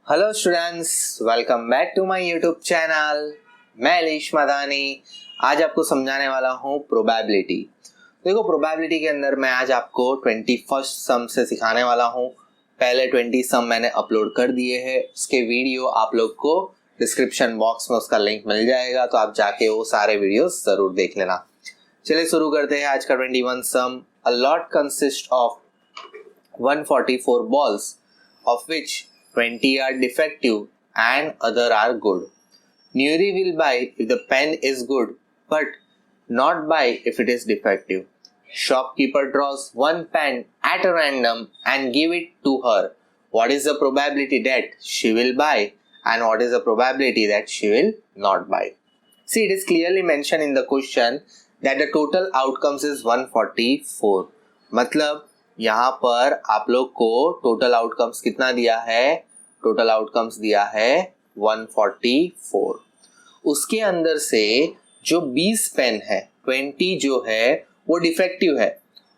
Hello students, welcome back to my YouTube channel. मैं अलीश मदानी आज आपको समझाने वाला हूँ प्रोबेबिलिटी। देखो, प्रोबेबिलिटी के अंदर मैं आज आपको 21st सम से सिखाने वाला हूँ। पहले 20 सम मैंने अपलोड कर दिए हैं, उसके वीडियो आप लोग को डिस्क्रिप्शन बॉक्स में उसका लिंक मिल जाएगा, तो आप जाके वो सारे वीडियोस जरूर देख लेना। चलिए शुरू करते हैं आज का 21 sum. A lot consist of 144 balls, of which 20 are defective and other are good. Nuri will buy if the pen is good, but not buy if it is defective. Shopkeeper draws one pen at a random and give it to her. What is the probability that she will buy and what is the probability that she will not buy? See, it is clearly mentioned in the question that the total outcomes is 144. मतलब यहाँ पर आप लोग को total outcomes कितना दिया है? Total outcomes दिया है 144। उसके अंदर से जो 20 पेन है, 20 जो है वो डिफेक्टिव है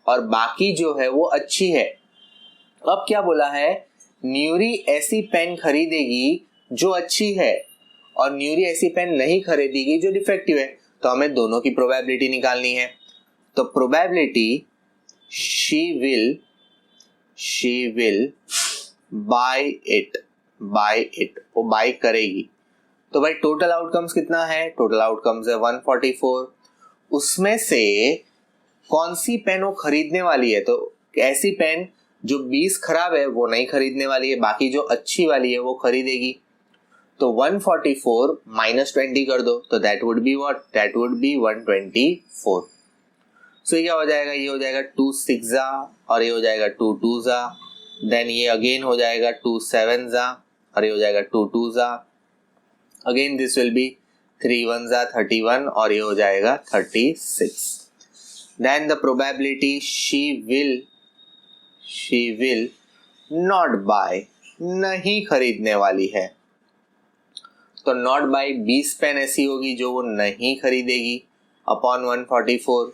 और बाकी जो है वो अच्छी है। अब क्या बोला है? न्यूरी ऐसी पेन खरीदेगी जो अच्छी है और न्यूरी ऐसी पेन नहीं खरीदेगी जो डिफेक्टिव है। तो हमें दोनों की प्रोबेबिलिटी निकालनी है। तो probability she will buy it, वो बाय करेगी। तो भाई टोटल आउटकम्स कितना है? टोटल आउटकम्स है 144। उसमें से कौन सी पेन वो खरीदने वाली है? तो ऐसी पेन जो 20 खराब है वो नहीं खरीदने वाली है, बाकी जो अच्छी वाली है वो खरीदेगी। तो 144 माइनस 20 कर दो, तो that would be what? That would be 124। सो ये क्या हो जाएगा? ये हो जाएगा 2 6 और ये हो जाएगा 2 2 देन ये अगेन हो जाएगा 2 7 और ये हो जाएगा 2 2 अगेन दिस विल बी 3 1 31 और ये हो जाएगा 36। Then the probability she will not buy, नहीं खरीदने वाली है। तो नॉट बाय 20 पेन ऐसी होगी जो वो नहीं खरीदेगी upon 144।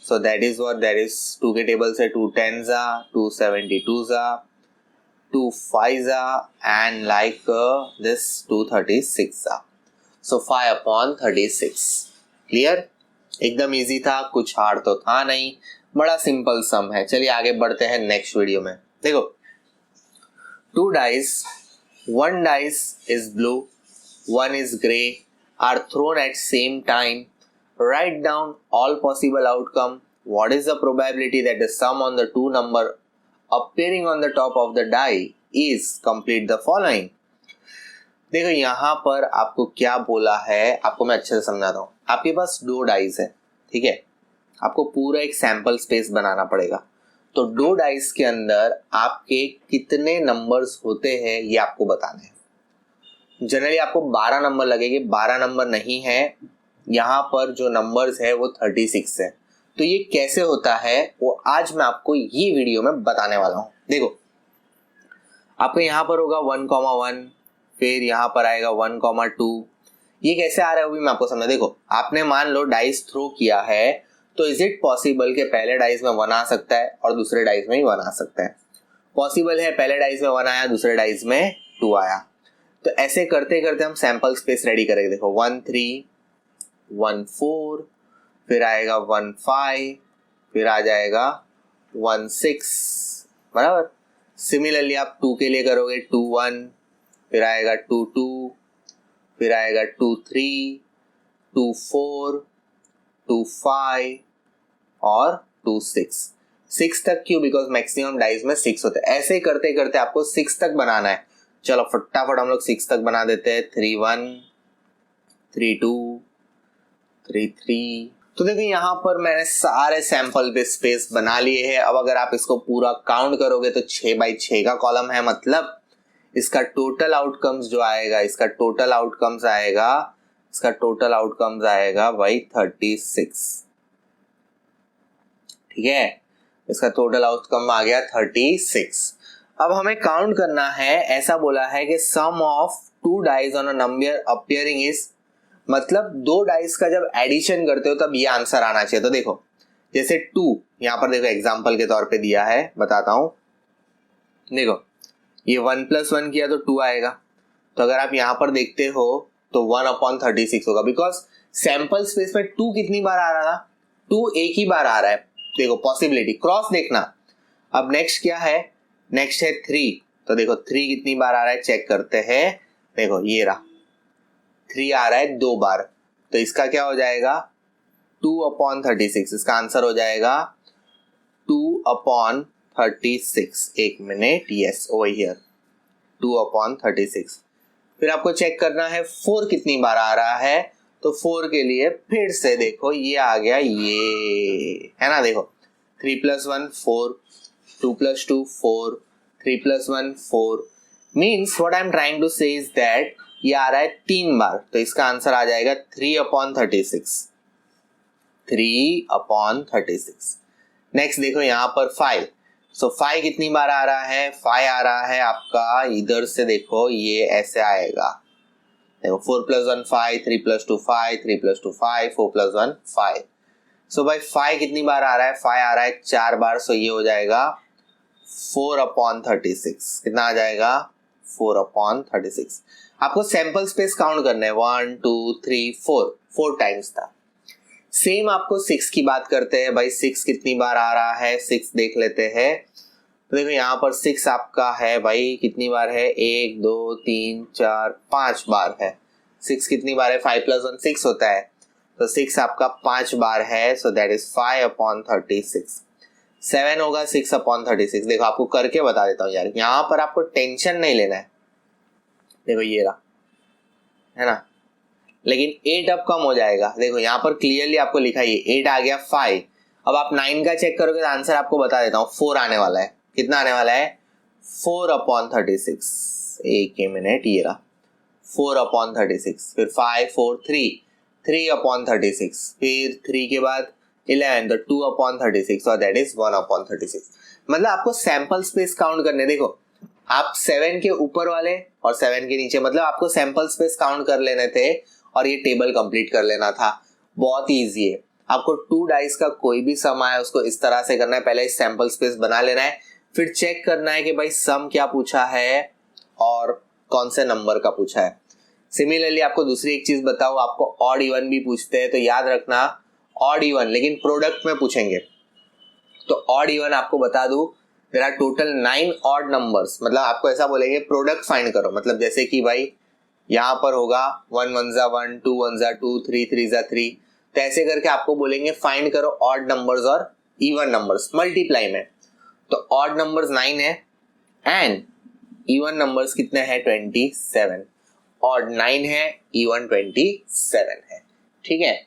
So that is what? That is 2 के टेबल से 2 10 2 72 2 5 and like this 2 36 So 5 upon 36। Clear? एकदम इजी था, कुछ हार्ड तो था नहीं, बड़ा सिंपल सम है। चलिए आगे बढ़ते हैं नेक्स्ट वीडियो में। देखो, 2 dice, 1 dice is blue, 1 is grey are thrown at same time. Write down all possible outcome. What is the probability that the sum on the two number appearing on the top of the die is? Complete the following. देखो यहाँ पर आपको क्या बोला है, आपको मैं अच्छे से समझाता हूँ। आपके पास 2 डाइस है, ठीक है? आपको पूरा एक सैंपल स्पेस बनाना पड़ेगा। तो 2 डाइस के अंदर आपके कितने नंबर्स होते हैं ये आपको बताने हैं। जनरली आपको 12 नंबर लगेंगे, 12 नंबर नहीं है। यहाँ पर जो नंबर्स है वो 36 है। तो ये कैसे होता है वो आज मैं आपको ये वीडियो में बताने वाला हूँ। देखो, आपको यहाँ पर होगा 1,1, फिर यहाँ पर आएगा 1,2। ये कैसे आ रहा है वो भी मैं आपको समझा। देखो, आपने मान लो डाइस थ्रो किया है, तो इज इट पॉसिबल कि पहले डाइस में 1 आ सकता है और दूसरे डाइस में ही 1 आ सकता है? पॉसिबल है, पहले डाइस में 1 आया, दूसरे डाइस में 2 आया। तो ऐसे करते करते हम सैंपल स्पेस रेडी करेंगे। देखो 1 3 1 4, फिर आएगा 1 5, फिर आ जाएगा 1 6, बराबर। सिमिलरली आप 2 के लिए करोगे 2 1, फिर आएगा 2 2, फिर आएगा 2 3, 2 4, 2 5 और 2 6 तक। क्यों? बिकॉज मैक्सिमम डाइस में 6 होते हैं। ऐसे करते करते आपको 6 तक बनाना है। चलो फटाफट हम लोग 6 तक बना देते हैं। 3 1, 3 2, 3 3। तो देखो यहाँ पर मैंने सारे सैंपल पे स्पेस बना लिए हैं। अब अगर आप इसको पूरा काउंट करोगे तो 6 बाई 6 का कॉलम है, मतलब इसका टोटल आउटकम्स जो आएगा, इसका टोटल आउटकम्स आएगा भाई 36। ठीक है, इसका टोटल आउटकम आ गया 36। अब हमें काउंट करना है। ऐसा बोला है कि sum of 2 dice on a number appearing is, मतलब 2 डाइस का जब एडिशन करते हो तब ये आंसर आना चाहिए। तो देखो, जैसे 2 यहाँ पर देखो एग्जांपल के तौर पे दिया है, बताता हूं। देखो ये 1 + 1 किया तो 2 आएगा, तो अगर आप यहाँ पर देखते हो तो 1/36 होगा, बिकॉज सैंपल स्पेस में 2 कितनी बार आ रहा था, 2 एक ही बार आ रहा है। देखो पॉसिबिलिटी क्रॉस देखना। अब नेक्स्ट क्या है, नेक्स्ट है 3, तो देखो 3 कितनी बार आ रहा है चेक करते हैं। देखो ये रहा 3 आ रहा है 2 बार, तो इसका क्या हो जाएगा 2/36, इसका आंसर हो जाएगा 2/36। एक मिनट, यस ओवर हियर 2/36। फिर आपको चेक करना है 4 कितनी बार आ रहा है, तो 4 के लिए फिर से देखो ये आ गया, ये है ना। देखो 3 + 1 4, 2 + 2 4, 3 + 1 4, means what I am trying to say is that ये आ रहा है 3 बार, तो इसका आंसर आ जाएगा 3/36। 3/36। नेक्स्ट देखो यहाँ पर 5, सो 5 कितनी बार आ रहा है, 5 आ रहा है आपका इधर से, देखो ये ऐसे आएगा। देखो 4 + 1 5, 3 + 2 5, 3 + 2 5, 4 + 1 5। सो भाई 5 कितनी बार आ रहा है, 5 आ रहा है 4 बार, सो ये हो जाएगा 4/36। कितना आ जाएगा 4/36। आपको सैंपल स्पेस काउंट करना है, 1 2 3 4 टाइम्स था। सेम आपको 6 की बात करते हैं, भाई 6 कितनी बार आ रहा है, 6 देख लेते हैं। तो देखो यहाँ पर 6 आपका है भाई कितनी बार है, 1 2 3 4 5 बार है। 6 कितनी बार है, 5 + 1 6 होता है, तो 6 आपका 5 बार है, सो दैट इज 5/36। 7 होगा 6/36। देखो आपको करके बता देता हूँ यार, यहाँ पर आपको टेंशन नहीं लेना है। देखो ये रहा, है ना, लेकिन 8 अब कम हो जाएगा। देखो यहाँ पर क्लियरली आपको लिखा है 8 आ गया 5। अब आप 9 का चेक करोगे तो आंसर आपको बता देता हूँ, 4 आने वाला है। कितना आने वाला है, 4/36। एक मिनट, ये रहा 4/36। फिर 5 4 3, 3/36। फिर 3 के बाद 11, तो 2/36, और दैट इज 1/36। मतलब आपको सैंपल स्पेस काउंट करने, देखो आप 7 के ऊपर वाले और 7 के नीचे, मतलब आपको सैंपल स्पेस काउंट कर लेने थे और ये टेबल कंप्लीट कर लेना था। बहुत इजी है। आपको 2 डाइस का कोई भी सम आया उसको इस तरह से करना है, पहले सैंपल स्पेस बना लेना है, फिर चेक करना है कि भाई सम क्या पूछा है और कौन से नंबर का पूछा है। सिमिलरली आपको दूसरी एक चीज बताओ, आपको ऑड इवन भी पूछते हैं, तो याद रखना ऑड इवन लेकिन प्रोडक्ट में पूछेंगे। तो ऑड इवन आपको बता दूं, there are total 9 odd numbers, मतलब आपको ऐसा बोलेंगे प्रोडक्ट फाइंड करो, मतलब जैसे कि भाई यहाँ पर होगा 1 1 ज़ा 1, 2 1 ज़ा 2, 3 3 ज़ा 3, तो ऐसे करके आपको बोलेंगे फाइंड करो ऑड नंबर्स और इवन नंबर्स मल्टीप्लाई में। तो ऑड नंबर्स 9 है एंड इवन नंबर्स कितने हैं 27। ऑड 9 है, इवन 27 है, ठीक है।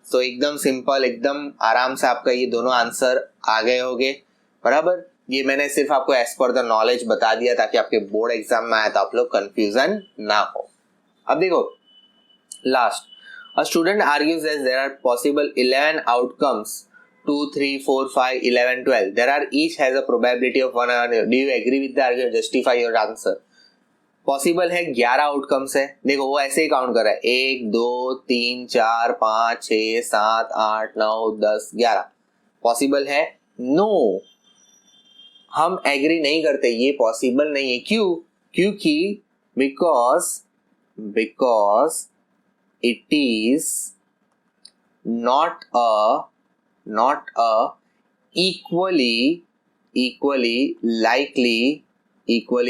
तो एकदम सिंपल, एकदम आराम से आपका ये दोनों आंसर आ गए होंगे, बराबर। ये मैंने सिर्फ आपको एज पर द नॉलेज बता दिया ताकि आपके बोर्ड एग्जाम में आए तो आप लोग कंफ्यूजन ना हो। अब देखो last, a student argues that there are possible 11 outcomes, 2 3 4 5 11 12, there are each has a probability of 1. Do you agree with the argument? Justify your answer. Possible है 11 आउटकम्स है। देखो वो ऐसे ही काउंट कर रहा है 1 2 3 4 5 6 7 8 9 10 11। पॉसिबल है? नो, हम एग्री नहीं करते, ये पॉसिबल नहीं है। क्यों? क्योंकि because it is not a equally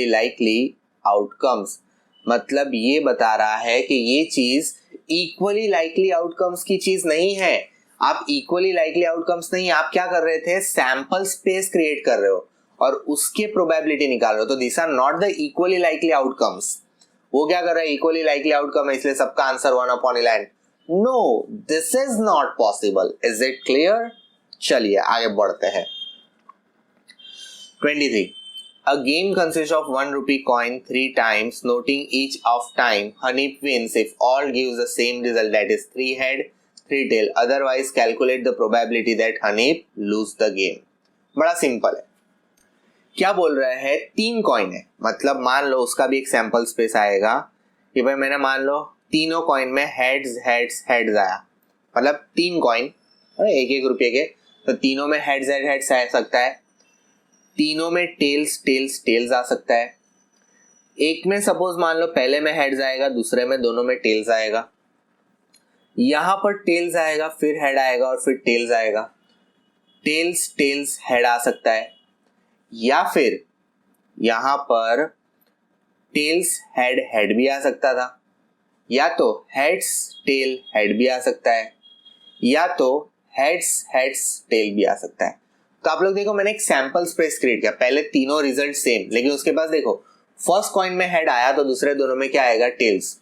likely outcomes। मतलब ये बता रहा है कि ये चीज इक्वली लाइकली आउटकम्स की चीज नहीं है। आप इक्वली लाइकली आउटकम्स नहीं, आप क्या कर रहे थे, सैंपल स्पेस क्रिएट कर रहे हो और उसके प्रोबेबिलिटी निकाल रहे हो। तो this are not the equally likely outcomes. वो क्या कर रहा है, इक्वली लाइकली आउटकम है इसलिए सबका answer 1/11। No, this is not possible. Is it clear? चलिए आगे बढ़ते हैं। 23. A game consists of 1 rupee coin 3 times, noting each of time. Hanif wins if all gives the same result, that is 3 head 3 tail. Otherwise calculate the probability that Hanif lose the game. बड़ा simple है। क्या बोल रहा है, 3 coin है, मतलब मान लो उसका भी एक सैंपल स्पेस आएगा कि भाई मैंने मान लो तीनों कॉइन में हेड्स हेड्स हेड्स आया, मतलब 3 कॉइन 1 रुपये के, तो तीनों में हेड्स हेड्स आ सकता है, तीनों में टेल्स टेल्स टेल्स आ सकता है, एक में सपोज मान लो पहले में हेड्स आएगा, दूसरे में दोनों में टेल्स आएगा, यहां पर टेल्स आएगा, फिर हेड आएगा और फिर टेल्स आएगा। टेल्स टेल्स हेड आ सकता है, या फिर यहां पर टेल्स हेड हेड भी आ सकता था, या तो हेड्स टेल हेड भी आ सकता है, या तो हेड्स हेड्स टेल भी आ सकता है। तो आप लोग देखो, मैंने एक सैंपल स्पेस क्रिएट किया, पहले तीनों रिजल्ट सेम, लेकिन उसके पास देखो फर्स्ट कॉइन में हेड आया तो दूसरे दोनों में क्या आएगा, टेल्स।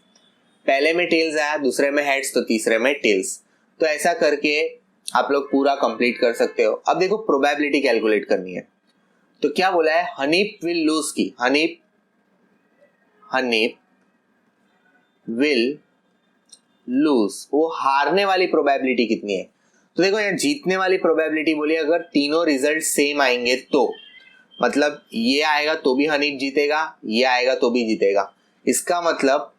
पहले में टेल्स आया, दूसरे में हेड्स, तो तीसरे में टेल्स। तो ऐसा करके आप लोग पूरा कंप्लीट कर सकते हो। अब देखो प्रोबेबिलिटी कैलकुलेट करनी है, तो क्या बोला है, हनीप विल लूज की, हनीप विल लूज, वो हारने वाली प्रोबेबिलिटी कितनी है। तो देखो यहाँ जीतने वाली प्रोबेबिलिटी बोली, अगर तीनों रिजल्ट सेम आएंगे तो मतलब ये आएगा तो भी हनीफ जीतेगा, ये आएगा तो भी जीतेगा। इसका मतलब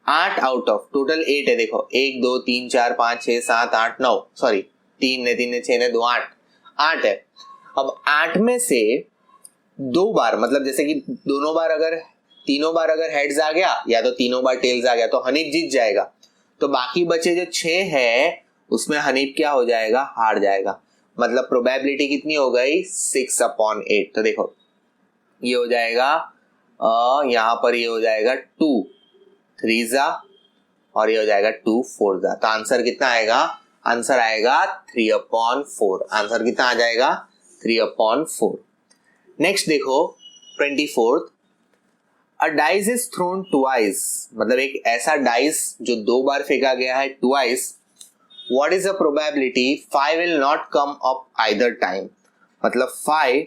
8 आउट ऑफ टोटल 8 है, देखो 1 2 3 4 5 6 7 8 9, सॉरी 3 ने 3 ने 6 ने 2 8 है। अब 8 में से 2 बार, मतलब जैसे कि दोनों बार अगर तीनों बार अगर हेड्स आ गया या तो तीनों बार टेल्स आ गया तो हनीफ जीत जाएगा। तो बाकी बचे जो 6 है उसमें हनीफ क्या हो जाएगा, हार जाएगा। मतलब प्रोबेबिलिटी कितनी हो गई, 6/8। तो देखो ये हो जाएगा यहाँ पर ये हो जाएगा 2 3 और ये हो जाएगा 2 4। तो आंसर कितना आएगा, आंसर आएगा 3/4। आंसर कितना आ जाएगा, 3/4। नेक्स्ट देखो 24th, a dice is throne twice, मतलब एक ऐसा डाइस जो 2 बार फेंका गया है twice. What is the probability 5 will not come up either time, मतलब 5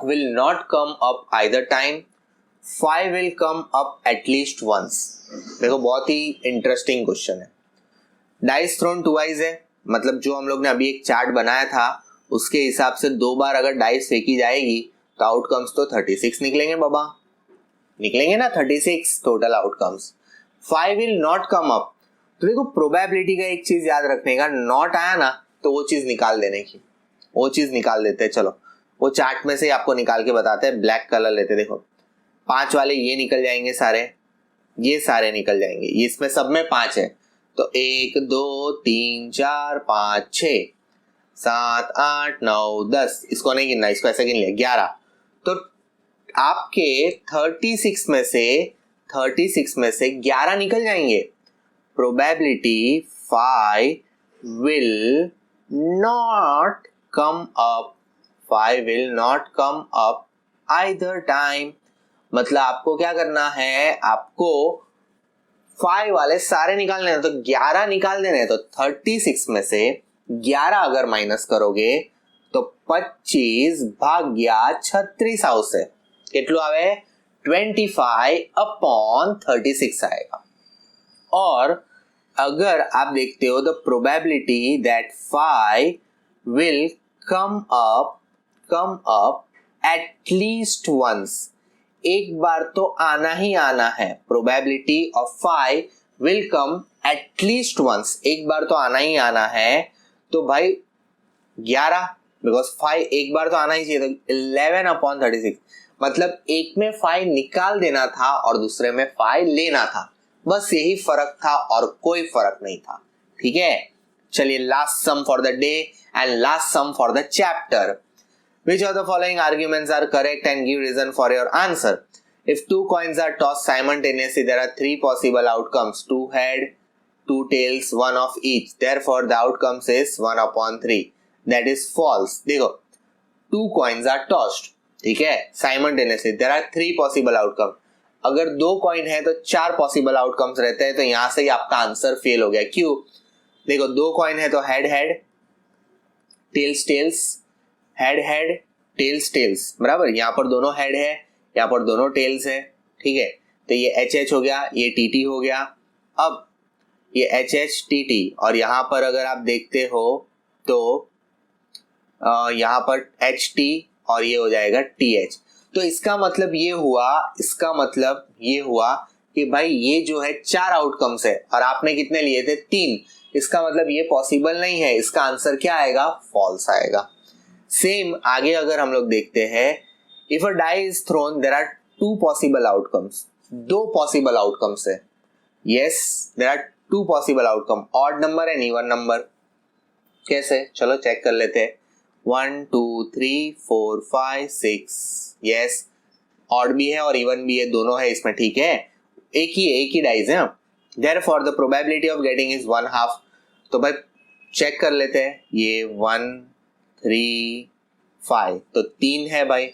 will not come up either time, 5 will come up at least once. देखो बहुत ही इंटरेस्टिंग क्वेश्चन है। डाइस थ्रोन ट्वाइस है, मतलब जो हम लोग ने अभी एक चार्ट बनाया था उसके हिसाब से 2 बार अगर डाइस फेंकी जाएगी तो आउटकम्स तो 36 निकलेंगे बाबा, निकलेंगे ना 36 total outcomes. 5 will not come up, तो देखो प्रोबेबिलिटी का एक चीज याद रखने का, नॉट आया ना तो वो चीज निकाल देने की, वो चीज निकाल देते हैं। चलो वो चार्ट में से आपको निकाल के बताते हैं। ब्लैक कलर लेते, देखो 5 वाले ये निकल जाएंगे सारे, ये सारे निकल जाएंगे, इसमें सब में 5 है। तो 1 2 3 4 5 6 7 8 9 10, इसको नहीं गिनना, इसको ऐसे गिन लिया 11। तो आपके 36 में से 11 निकल जाएंगे। Probability 5 will not come up, 5 will not come up either time. मतलब आपको क्या करना है, आपको 5 वाले सारे निकालने हैं, तो 11 निकाल देने हैं। तो 36 में से 11 अगर माइनस करोगे तो 25 भाग्या 36 આવશે, કેટલું આવે 25/36 आएगा। और अगर आप देखते हो the probability that 5 will come up at least once, एक बार तो आना ही आना है। Probability of 5 will come at least once, एक बार तो आना ही आना है। तो भाई 11, बिकॉज 5 एक बार तो आना ही चाहिए, तो 11/36, मतलब एक में 5 निकाल देना था और दूसरे में 5 लेना था, बस यही फर्क था और कोई फर्क नहीं था। ठीक है, चलिए last sum for the day and last sum for the chapter. Which of the following arguments are correct and give reason for your answer? If 2 coins are tossed simultaneously, there are 3 possible outcomes: 2 head, 2 tails, 1 of each. Therefore, the outcomes is 1/3. That is false. देखो 2 coins are tossed, ठीक है, simultaneously. There are 3 possible outcomes. अगर 2 coin है तो 4 possible outcomes रहते हैं, तो यहां से ही आपका आंसर फेल हो गया। क्यों? देखो 2 कॉइन है तो head head, tails tails, head head, tails tails, बराबर। यहाँ पर दोनों हेड है, यहाँ पर दोनों टेल्स है, ठीक है। तो ये एच एच हो गया, ये टी टी हो गया। अब ये एच एच टी टी, और यहाँ पर अगर आप देखते हो तो यहाँ पर एच टी और ये हो जाएगा टी एच। तो इसका मतलब ये हुआ कि भाई ये जो है 4 आउटकम्स है और आपने कितने लिए थे, 3। इसका मतलब ये पॉसिबल नहीं है, इसका आंसर क्या आएगा, फॉल्स आएगा। सेम आगे अगर हम लोग देखते हैं, if a die is thrown there are two possible outcomes, दो पॉसिबल आउटकम्स है। Yes, there are two possible outcome, odd number and even number. कैसे, चलो चेक कर लेते हैं। 1 2 3 4 5 6, यस ऑड भी है और इवन भी है, दोनों है इसमें, ठीक है, एक ही डाइज है। Therefore the probability of getting is 1/2। तो भाई चेक कर लेते हैं, ये 1 3 5 तो 3 है भाई,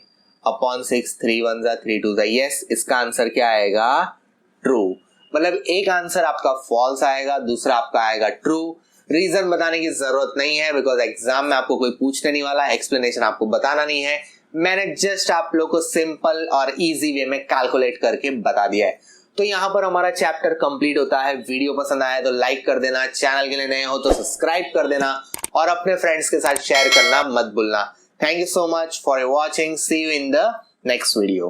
अपॉन 6, 3 1 जा 3 2 जा, यस इसका आंसर क्या आएगा, ट्रू। मतलब एक आंसर आपका फॉल्स आएगा, दूसरा आपका आएगा ट्रू। रीजन बताने की जरूरत नहीं है, बिकॉज एग्जाम में आपको कोई पूछने नहीं वाला, एक्सप्लेनेशन आपको बताना नहीं है, मैंने जस्ट आप लोग को सिंपल और इजी वे में कैलकुलेट करके बता दिया है। तो यहाँ पर हमारा चैप्टर कंप्लीट होता है। वीडियो पसंद आया तो लाइक कर देना, चैनल के लिए नए हो तो सब्सक्राइब कर देना और अपने फ्रेंड्स के साथ शेयर करना मत भूलना। Thank you so much for watching, see you in the next video.